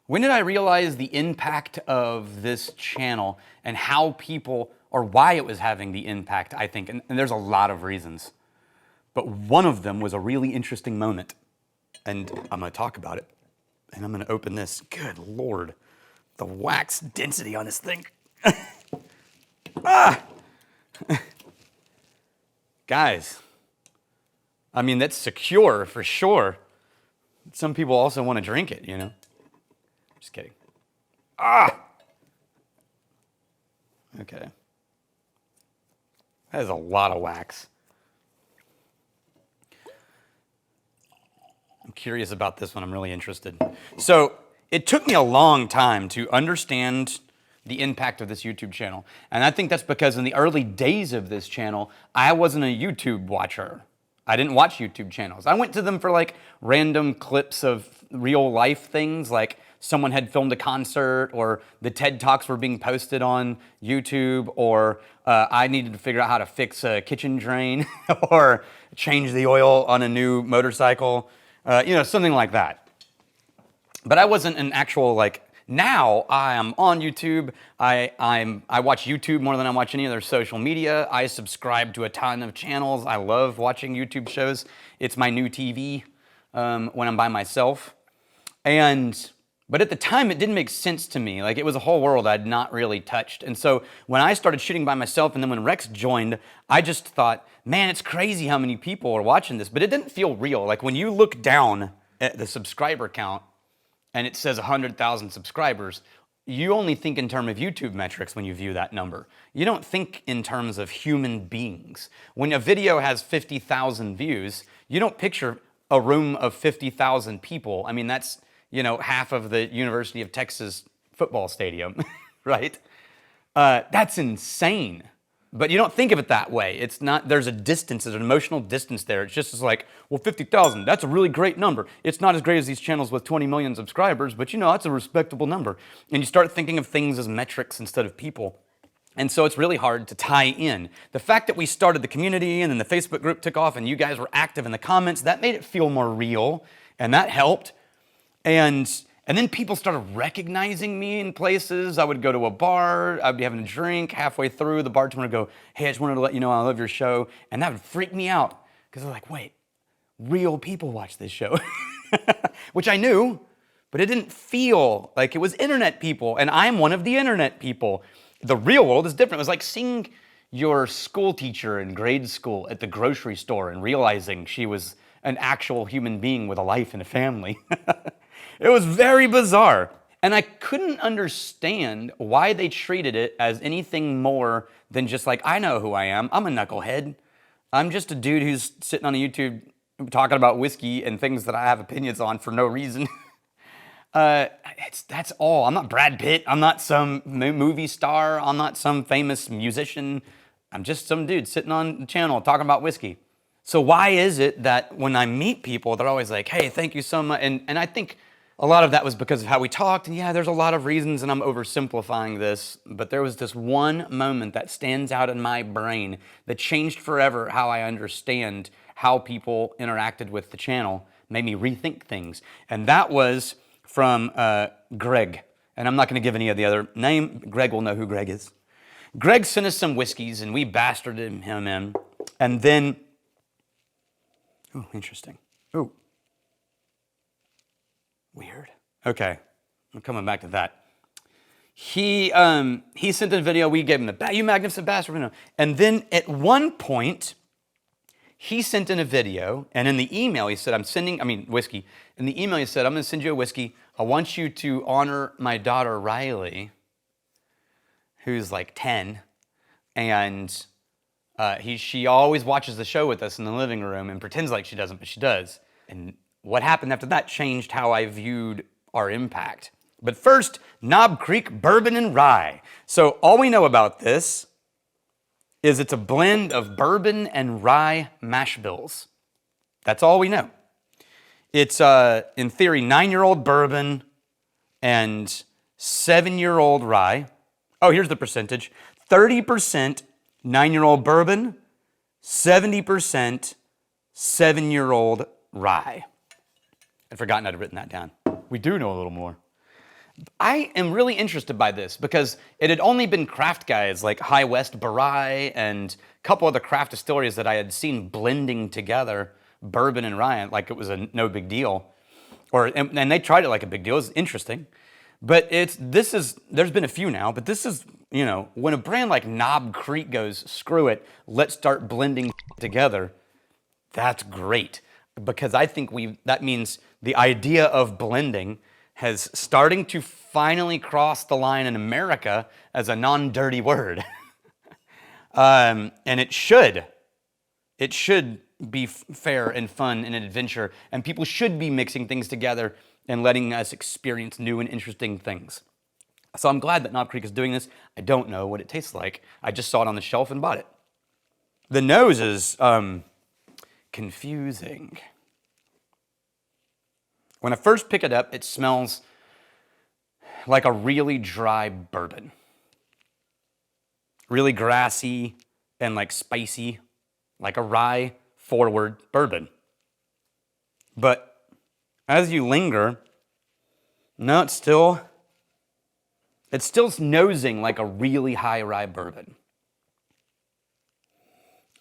When did I realize the impact of this channel and how people, or why it was having the impact, I think, and there's a lot of reasons. But one of them was a really interesting moment. And I'm gonna talk about it. And I'm gonna open this. Good Lord, the wax density on this thing. Ah! Guys, I mean, that's secure for sure. Some people also want to drink it, you know? Just kidding. Ah! Okay. That is a lot of wax. I'm curious about this one. I'm really interested. So it took me a long time to understand the impact of this YouTube channel. And I think that's because in the early days of this channel, I wasn't a YouTube watcher. I didn't watch YouTube channels. I went to them for like random clips of real life things, like someone had filmed a concert, or the TED Talks were being posted on YouTube, or I needed to figure out how to fix a kitchen drain or change the oil on a new motorcycle, you know, something like that. But I wasn't an actual, like, now I am on YouTube. I watch YouTube more than I watch any other social media. I subscribe to a ton of channels. I love watching YouTube shows. It's my new TV when I'm by myself. But at the time, it didn't make sense to me. Like, it was a whole world I'd not really touched. And so when I started shooting by myself, and then when Rex joined, I just thought, man, it's crazy how many people are watching this. But it didn't feel real. Like, when you look down at the subscriber count, and it says 100,000 subscribers, you only think in terms of YouTube metrics when you view that number. You don't think in terms of human beings. When a video has 50,000 views, you don't picture a room of 50,000 people. I mean, that's, you know, half of the University of Texas football stadium, right? That's insane. But you don't think of it that way. It's not, there's a distance, there's an emotional distance there. It's just like, well, 50,000, that's a really great number. It's not as great as these channels with 20 million subscribers, but you know, that's a respectable number. And you start thinking of things as metrics instead of people. And so it's really hard to tie in. The fact that we started the community and then the Facebook group took off and you guys were active in the comments, that made it feel more real, and that helped. And then people started recognizing me in places. I would go to a bar, I'd be having a drink, halfway through, the bartender would go, hey, I just wanted to let you know I love your show. And that would freak me out, because I was like, wait, real people watch this show. Which I knew, but it didn't feel like it was internet people, and I'm one of the internet people. The real world is different. It was like seeing your school teacher in grade school at the grocery store and realizing she was an actual human being with a life and a family. It was very bizarre. And I couldn't understand why they treated it as anything more than just like, I know who I am. I'm a knucklehead. I'm just a dude who's sitting on a YouTube talking about whiskey and things that I have opinions on for no reason. That's all. I'm not Brad Pitt. I'm not some movie star. I'm not some famous musician. I'm just some dude sitting on the channel talking about whiskey. So why is it that when I meet people, they're always like, hey, thank you so much. And I think a lot of that was because of how we talked. And yeah, there's a lot of reasons, and I'm oversimplifying this, but there was this one moment that stands out in my brain that changed forever how I understand how people interacted with the channel, made me rethink things. And that was from Greg. And I'm not going to give any of the other name. Greg will know who Greg is. Greg sent us some whiskeys, and we bastarded him in. And then, oh, interesting. Oh. Weird. Okay, I'm coming back to that. He sent a video, we gave him the, you magnificent bastard, and then at one point, he sent in a video, and in the email he said, whiskey. In the email he said, I'm gonna send you a whiskey. I want you to honor my daughter, Riley, who's like 10, and she always watches the show with us in the living room and pretends like she doesn't, but she does. And what happened after that changed how I viewed our impact. But first, Knob Creek Bourbon and Rye. So all we know about this is it's a blend of bourbon and rye mash bills. That's all we know. It's, in theory, 9-year-old bourbon and 7-year-old rye. Oh, here's the percentage. 30% 9-year-old bourbon, 70% 7-year-old rye. I'd forgotten I'd written that down. We do know a little more. I am really interested by this because it had only been craft guys like High West Barai and a couple other craft distilleries that I had seen blending together bourbon and rye like it was a no big deal. And they tried it like a big deal. It was interesting. But there's been a few now, but this is, when a brand like Knob Creek goes, screw it, let's start blending together, that's great. Because I think that means the idea of blending has starting to finally cross the line in America as a non-dirty word. And it should be fair and fun and an adventure, and people should be mixing things together and letting us experience new and interesting things. So I'm glad that Knob Creek is doing this. I don't know what it tastes like. I just saw it on the shelf and bought it. The nose is confusing. When I first pick it up, it smells like a really dry bourbon. Really grassy and like spicy, like a rye forward bourbon. But as you linger, no, it's still nosing like a really high rye bourbon.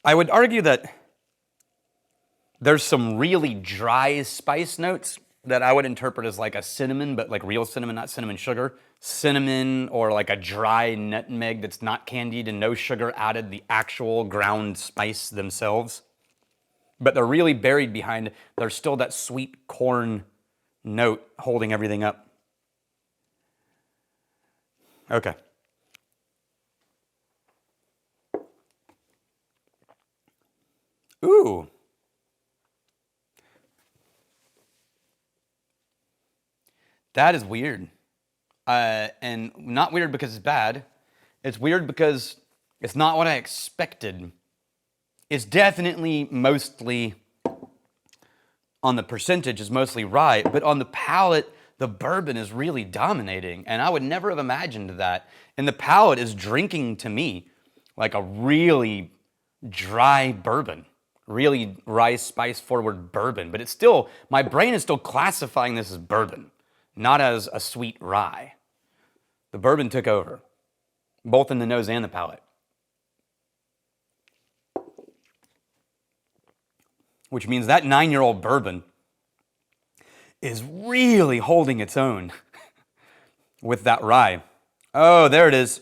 I would argue that there's some really dry spice notes that I would interpret as like a cinnamon, but like real cinnamon, not cinnamon sugar. Cinnamon or like a dry nutmeg that's not candied and no sugar added, the actual ground spice themselves. But they're really buried behind, there's still that sweet corn note holding everything up. Okay. Ooh. That is weird. And not weird because it's bad. It's weird because it's not what I expected. It's definitely mostly, on the percentage, is mostly rye, but on the palate, the bourbon is really dominating. And I would never have imagined that. And the palate is drinking to me like a really dry bourbon. Really rye spice forward bourbon. But it's still, my brain is still classifying this as bourbon, not as a sweet rye. The bourbon took over, both in the nose and the palate. Which means that 9-year-old bourbon is really holding its own with that rye. Oh, there it is.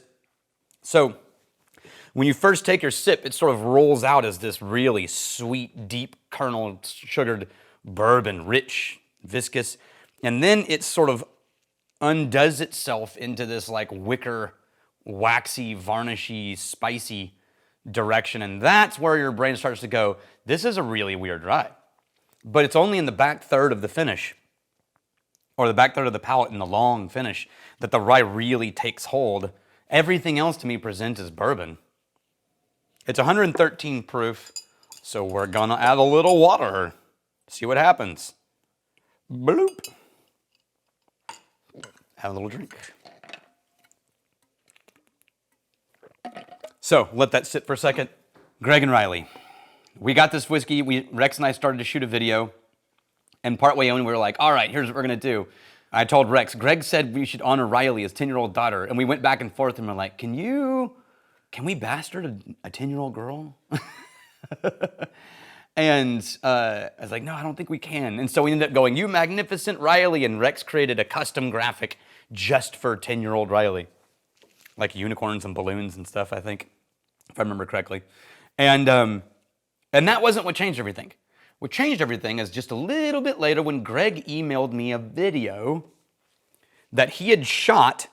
So when you first take your sip, it sort of rolls out as this really sweet, deep kernel sugared bourbon, rich, viscous. And then it sort of undoes itself into this like wicker, waxy, varnishy, spicy direction. And that's where your brain starts to go, this is a really weird rye. But it's only in the back third of the finish, or the back third of the palate in the long finish, that the rye really takes hold. Everything else to me presents as bourbon. It's 113 proof, so we're gonna add a little water. See what happens. Bloop. Have a little drink. So, let that sit for a second. Greg and Riley, we got this whiskey. Rex and I started to shoot a video, and partway in, we were like, all right, here's what we're gonna do. I told Rex, Greg said we should honor Riley, his 10-year-old daughter, and we went back and forth, and we're like, can we bastard a 10-year-old girl? And I was like, no, I don't think we can. And so we ended up going, you magnificent Riley, and Rex created a custom graphic just for 10-year-old Riley. Like unicorns and balloons and stuff, I think, if I remember correctly. And that wasn't what changed everything. What changed everything is just a little bit later when Greg emailed me a video that he had shot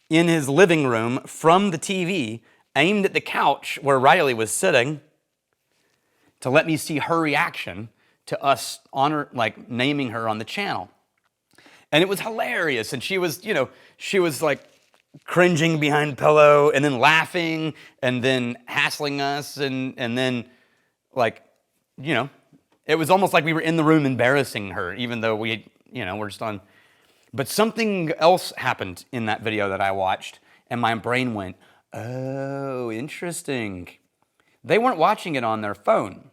in his living room from the TV, aimed at the couch where Riley was sitting, to let me see her reaction to us naming her on the channel. And it was hilarious. And she was like cringing behind pillow and then laughing and then hassling us and then it was almost like we were in the room embarrassing her, even though we're just on. But something else happened in that video that I watched, and my brain went, oh, interesting. They weren't watching it on their phone.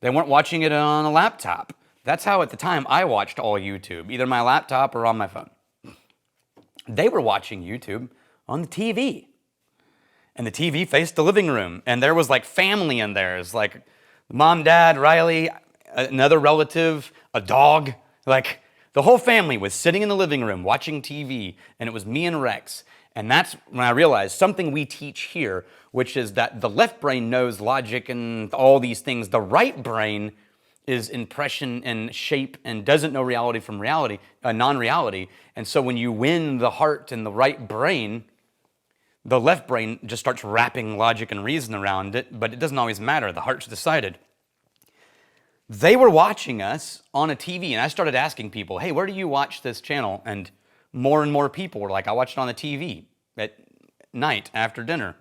They weren't watching it on a laptop. That's how, at the time, I watched all YouTube, either my laptop or on my phone. They were watching YouTube on the TV. And the TV faced the living room. And there was like family in there. It's like mom, dad, Riley, another relative, a dog. Like the whole family was sitting in the living room watching TV. And it was me and Rex. And that's when I realized something we teach here, which is that the left brain knows logic and all these things. The right brain is impression and shape and doesn't know reality from reality, non-reality. And so when you win the heart and the right brain, the left brain just starts wrapping logic and reason around it, but it doesn't always matter. The heart's decided. They were watching us on a TV, and I started asking people, hey, where do you watch this channel? And more people were like, I watch it on the TV at night after dinner.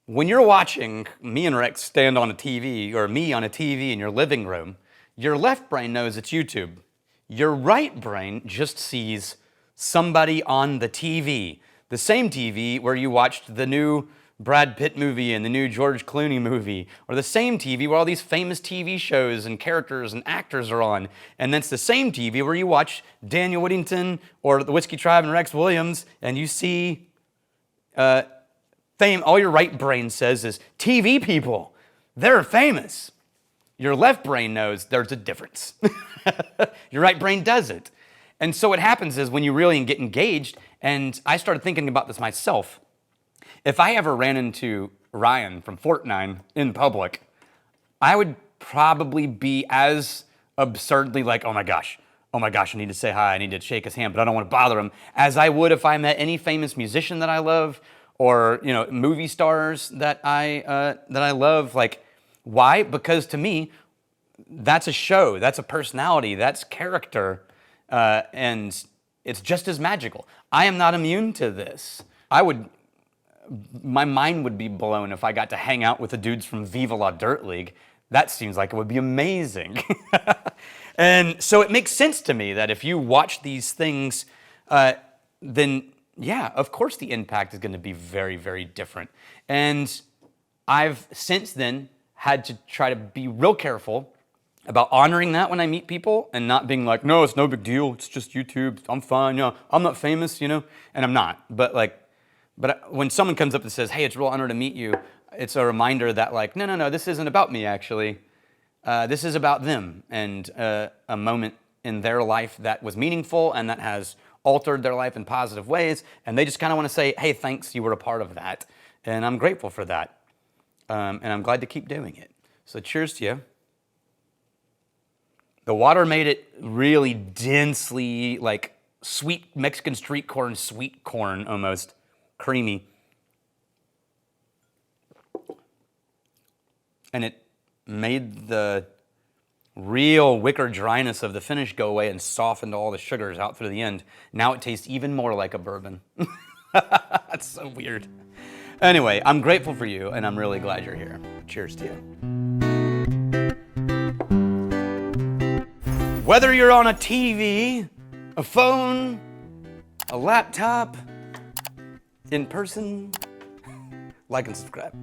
When you're watching me and Rex stand on a TV, or me on a TV in your living room, your left brain knows it's YouTube. Your right brain just sees somebody on the TV. The same TV where you watched the new Brad Pitt movie and the new George Clooney movie, or the same TV where all these famous TV shows and characters and actors are on. And then it's the same TV where you watch Daniel Whittington or the Whiskey Tribe and Rex Williams, and you see fame. All your right brain says is TV people. They're famous. Your left brain knows there's a difference. Your right brain doesn't. And so what happens is when you really get engaged, and I started thinking about this myself, if I ever ran into Ryan from Fortnite in public, I would probably be as absurdly like, oh my gosh, I need to say hi, I need to shake his hand, but I don't want to bother him, as I would if I met any famous musician that I love, or movie stars that I love. Like, why? Because to me, that's a show, that's a personality, that's character. And it's just as magical. I am not immune to this. My mind would be blown if I got to hang out with the dudes from Viva La Dirt League. That seems like it would be amazing. And so it makes sense to me that if you watch these things, then yeah, of course the impact is going to be very, very different. And I've since then had to try to be real careful about honoring that when I meet people and not being like, no, it's no big deal. It's just YouTube. I'm fine. I'm not famous, and I'm not. But when someone comes up and says, hey, it's a real honor to meet you, it's a reminder that like, no, this isn't about me actually. This is about them and a moment in their life that was meaningful and that has altered their life in positive ways. And they just kind of want to say, hey, thanks, you were a part of that. And I'm grateful for that. And I'm glad to keep doing it. So cheers to you. The water made it really densely, like sweet Mexican street corn, sweet corn almost, creamy. And it made the real wicker dryness of the finish go away and softened all the sugars out through the end. Now it tastes even more like a bourbon. That's so weird. Anyway, I'm grateful for you, and I'm really glad you're here. Cheers to you. Whether you're on a TV, a phone, a laptop, in person, like and subscribe.